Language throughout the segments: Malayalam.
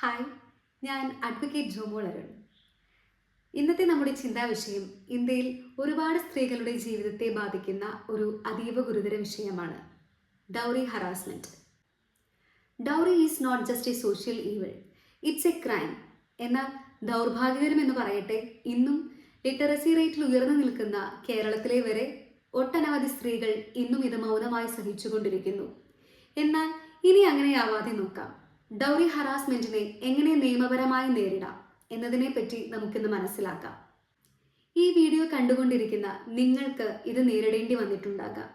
ഹായ്, ഞാൻ അഡ്വക്കേറ്റ് ജോമോൾ അരുൺ. ഇന്നത്തെ നമ്മുടെ ചിന്താ വിഷയം ഇന്ത്യയിൽ ഒരുപാട് സ്ത്രീകളുടെ ജീവിതത്തെ ബാധിക്കുന്ന ഒരു അതീവ ഗുരുതര വിഷയമാണ് dowry harassment. Dowry is not just a social evil, it's a crime. എന്നാൽ ദൗർഭാഗ്യകരമെന്ന് പറയട്ടെ, ഇന്നും ലിറ്ററസി റേറ്റിൽ ഉയർന്നു നിൽക്കുന്ന കേരളത്തിലെ വരെ ഒട്ടനവധി സ്ത്രീകൾ ഇന്നും ഇത് മൗനമായി സഹിച്ചുകൊണ്ടിരിക്കുന്നു. എന്നാൽ ഇനി അങ്ങനെയാവാതെ നോക്കാം. ഡൗറി ഹറാസ്മെന്റിനെ എങ്ങനെ നിയമപരമായി നേരിടാം എന്നതിനെ പറ്റി നമുക്കിന്ന് മനസ്സിലാക്കാം. ഈ വീഡിയോ കണ്ടുകൊണ്ടിരിക്കുന്ന നിങ്ങൾക്ക് ഇത് നേരിടേണ്ടി വന്നിട്ടുണ്ടാകാം.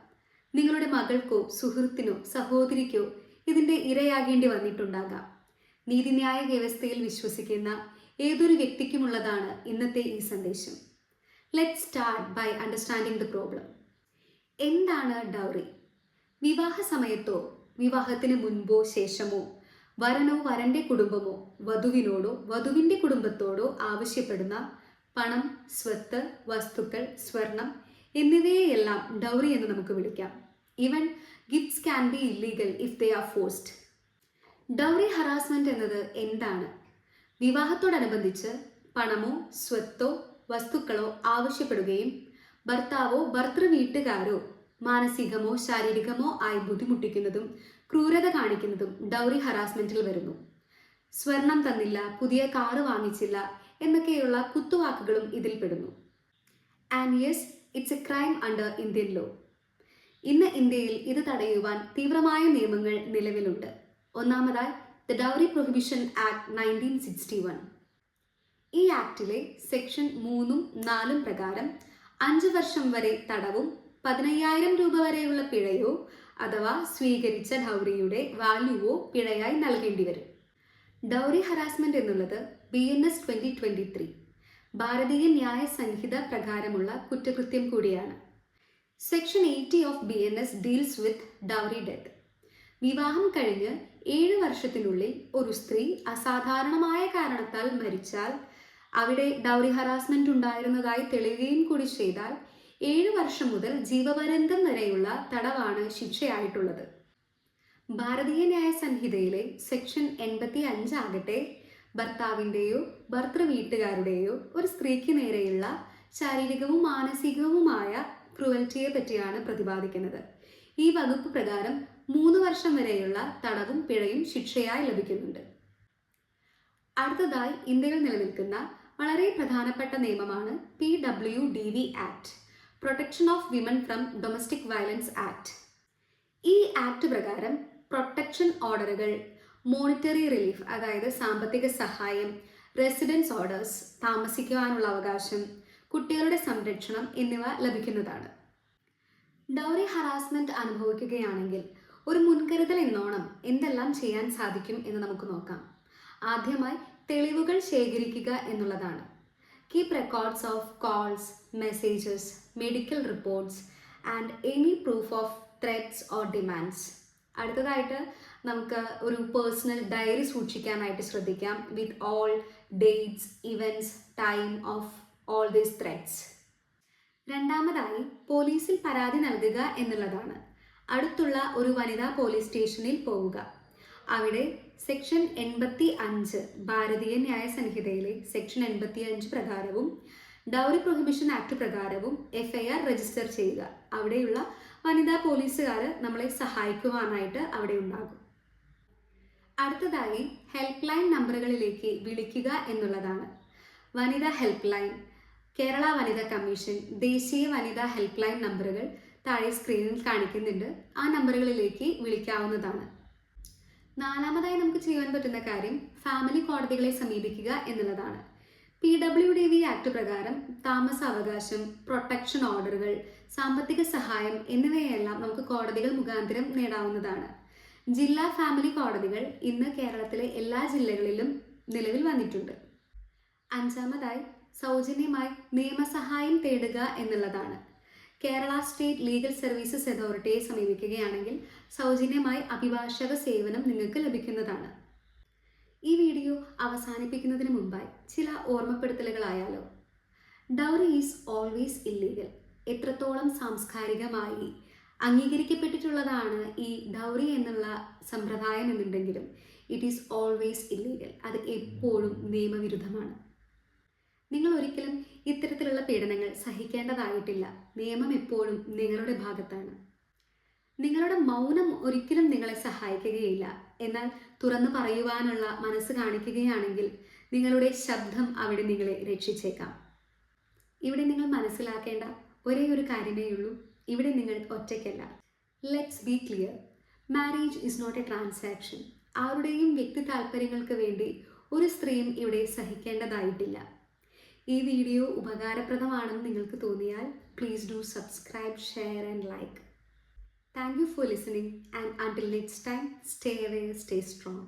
നിങ്ങളുടെ മകൾക്കോ സുഹൃത്തിനോ സഹോദരിക്കോ ഇതിന്റെ ഇരയാകേണ്ടി വന്നിട്ടുണ്ടാകാം. നീതിന്യായ വ്യവസ്ഥയിൽ വിശ്വസിക്കുന്ന ഏതൊരു വ്യക്തിക്കുമുള്ളതാണ് ഇന്നത്തെ ഈ സന്ദേശം. Let's start by understanding the problem. എന്താണ് ഡൗറി? വിവാഹ സമയത്തോ വിവാഹത്തിന് മുൻപോ ശേഷമോ വരനോ വരന്റെ കുടുംബമോ വധുവിനോടോ വധുവിന്റെ കുടുംബത്തോടോ ആവശ്യപ്പെടുന്ന പണം, സ്വത്ത്, വസ്തുക്കൾ, സ്വർണം എന്നിവയെല്ലാം ഡൗറി എന്ന് നമുക്ക് വിളിക്കാം. Even gifts can be illegal if they are forced. Dowry harassment എന്നത് എന്താണ്? വിവാഹത്തോടനുബന്ധിച്ച് പണമോ സ്വത്തോ വസ്തുക്കളോ ആവശ്യപ്പെടുകയും ഭർത്താവോ ഭർതൃ വീട്ടുകാരോ മാനസികമോ ശാരീരികമോ ആയി ബുദ്ധിമുട്ടിക്കുന്നതും ക്രൂരത കാണിക്കുന്നതും ഡൗറി ഹറാസ്മെന്റിൽ വരുന്നു. സ്വർണം തന്നില്ല, പുതിയ കാറ് വാങ്ങിച്ചില്ല എന്നൊക്കെയുള്ള കുത്തുവാക്കുകളും ഇതിൽ പെടുന്നു. And yes, it's a crime under Indian law. ഇന്ന് ഇന്ത്യയിൽ ഇത് തടയുവാൻ തീവ്രമായ നിയമങ്ങൾ നിലവിലുണ്ട്. ഒന്നാമതായി ദ ഡൗറി പ്രൊഹിബിഷൻ ആക്ട് 1961. ഈ ആക്ടിലെ സെക്ഷൻ 3ഉം 4ഉം പ്രകാരം 5 വർഷം വരെ തടവും 15,000 രൂപ വരെയുള്ള പിഴയോ അഥവാ സ്വീകരിച്ച ഡൗറിയുടെ വാല്യൂവോ പിഴയായി നൽകേണ്ടി വരും. ഡൗറി ഹറാസ്മെന്റ് എന്നുള്ളത് BNS 2023 ഭാരതീയ ന്യായ സംഹിത പ്രകാരമുള്ള കുറ്റകൃത്യം കൂടിയാണ്. Section 80 of BNS deals with dowry death. വിവാഹം കഴിഞ്ഞ് 7 വർഷത്തിനുള്ളിൽ ഒരു സ്ത്രീ അസാധാരണമായ കാരണത്താൽ മരിച്ചാൽ അവിടെ ഡൗറി ഹറാസ്മെന്റ് ഉണ്ടായിരുന്നതായി തെളിയുകയും കൂടി ചെയ്താൽ 7 വർഷം മുതൽ ജീവപര്യന്തം വരെയുള്ള തടവാണ് ശിക്ഷയായിട്ടുള്ളത്. ഭാരതീയ ന്യായ സംഹിതയിലെ സെക്ഷൻ 85 ആകട്ടെ ഭർത്താവിൻ്റെയോ ഭർതൃ വീട്ടുകാരുടെയോ ഒരു സ്ത്രീക്ക് നേരെയുള്ള ശാരീരികവും മാനസികവുമായ ക്രൂവൽറ്റിയെ പറ്റിയാണ് പ്രതിപാദിക്കുന്നത്. ഈ വകുപ്പ് പ്രകാരം 3 വർഷം വരെയുള്ള തടവും പിഴയും ശിക്ഷയായി ലഭിക്കുന്നുണ്ട്. അടുത്തതായി ഇന്ത്യയിൽ നിലനിൽക്കുന്ന വളരെ പ്രധാനപ്പെട്ട നിയമമാണ് PWDV act, protection of women from domestic violence act. ഈ ആക്ട് പ്രകാരം പ്രൊട്ടക്ഷൻ ഓർഡറുകൾ, മോണിറ്ററി റിലീഫ് അതായത് സാമ്പത്തിക സഹായം, റെസിഡൻസ് ഓർഡേഴ്സ് താമസിക്കുവാനുള്ള അവകാശം, കുട്ടികളുടെ സംരക്ഷണം എന്നിവ ലഭിക്കുന്നതാണ്. ഡൗറി ഹറാസ്മെന്റ് അനുഭവിക്കുകയാണെങ്കിൽ ഒരു മുൻകരുതൽ എന്നോണം എന്തെല്ലാം ചെയ്യാൻ സാധിക്കും എന്ന് നമുക്ക് നോക്കാം. ആദ്യമായി തെളിവുകൾ ശേഖരിക്കുക എന്നുള്ളതാണ്. Keep records of calls, messages, medical reports and any proof of threats or demands. അടുത്തതായിട്ട് നമുക്ക് ഒരു പേഴ്സണൽ ഡയറി സൂക്ഷിക്കാനായിട്ട് ശ്രദ്ധിക്കാം with all dates, events, time of all these threats. രണ്ടാമതായി പോലീസിൽ പരാതി നൽകുക എന്നുള്ളതാണ്. അടുത്തുള്ള ഒരു വനിതാ പോലീസ് സ്റ്റേഷനിൽ പോവുക. അവിടെ സെക്ഷൻ 85 ഭാരതീയ ന്യായ സംഹിതയിലെ സെക്ഷൻ 85 പ്രകാരവും ഡൗറി പ്രൊഹിബിഷൻ ആക്ട് പ്രകാരവും FIR രജിസ്റ്റർ ചെയ്യുക. അവിടെയുള്ള വനിതാ പോലീസുകാർ നമ്മളെ സഹായിക്കുവാനായിട്ട് അവിടെ ഉണ്ടാകും. അടുത്തതായി ഹെൽപ്പ് ലൈൻ നമ്പറുകളിലേക്ക് വിളിക്കുക എന്നുള്ളതാണ്. വനിതാ ഹെൽപ്പ് ലൈൻ, കേരള വനിതാ കമ്മീഷൻ, ദേശീയ വനിതാ ഹെൽപ്പ് ലൈൻ നമ്പറുകൾ താഴെ സ്ക്രീനിൽ കാണിക്കുന്നുണ്ട്. ആ നമ്പറുകളിലേക്ക് വിളിക്കാവുന്നതാണ്. നാലാമതായി നമുക്ക് ചെയ്യാൻ പറ്റുന്ന കാര്യം ഫാമിലി കോടതികളെ സമീപിക്കുക എന്നുള്ളതാണ്. PWDV ആക്ട് പ്രകാരം താമസ അവകാശം, പ്രൊട്ടക്ഷൻ ഓർഡറുകൾ, സാമ്പത്തിക സഹായം എന്നിവയെല്ലാം നമുക്ക് കോടതികൾ മുഖാന്തരം നേടാവുന്നതാണ്. ജില്ലാ ഫാമിലി കോടതികൾ ഇന്ന് കേരളത്തിലെ എല്ലാ ജില്ലകളിലും നിലവിൽ വന്നിട്ടുണ്ട്. അഞ്ചാമതായി സൗജന്യമായി നിയമസഹായം തേടുക എന്നുള്ളതാണ്. കേരള സ്റ്റേറ്റ് ലീഗൽ സർവീസസ് അതോറിറ്റിയെ സമീപിക്കുകയാണെങ്കിൽ സൗജന്യമായി അഭിഭാഷക സേവനം നിങ്ങൾക്ക് ലഭിക്കുന്നതാണ്. ഈ വീഡിയോ അവസാനിപ്പിക്കുന്നതിന് മുമ്പായി ചില ഓർമ്മപ്പെടുത്തലുകളായാലോ. Dowry is always illegal. എത്രത്തോളം സാംസ്കാരികമായി അംഗീകരിക്കപ്പെട്ടിട്ടുള്ളതാണ് ഈ ഡൗറി എന്നുള്ള സമ്പ്രദായം എന്നുണ്ടെങ്കിലും ഇറ്റ് ഈസ് ഓൾവേസ് ഇല്ലീഗൽ. അത് എപ്പോഴും നിയമവിരുദ്ധമാണ്. നിങ്ങൾ ഒരിക്കലും ഇത്തരത്തിലുള്ള പീഡനങ്ങൾ സഹിക്കേണ്ടതായിട്ടില്ല. നിയമം എപ്പോഴും നിങ്ങളുടെ ഭാഗത്താണ്. നിങ്ങളുടെ മൗനം ഒരിക്കലും നിങ്ങളെ സഹായിക്കുകയില്ല. എന്നാൽ തുറന്നു പറയുവാനുള്ള മനസ്സ് കാണിക്കുകയാണെങ്കിൽ നിങ്ങളുടെ ശബ്ദം അവിടെ നിങ്ങളെ രക്ഷിച്ചേക്കാം. ഇവിടെ നിങ്ങൾ മനസ്സിലാക്കേണ്ട ഒരേ ഒരു കാര്യമേ ഉള്ളൂ, ഇവിടെ നിങ്ങൾ ഒറ്റയ്ക്കല്ല. Let's be clear, marriage is not a transaction. ആരുടെയും വ്യക്തി താല്പര്യങ്ങൾക്ക് വേണ്ടി ഒരു സ്ത്രീയും ഇവിടെ സഹിക്കേണ്ടതായിട്ടില്ല. ഈ വീഡിയോ ഉപകാരപ്രദമാണെന്ന് നിങ്ങൾക്ക് തോന്നിയാൽ please do subscribe, share and like. Thank you for listening, and until next time, stay away, stay strong.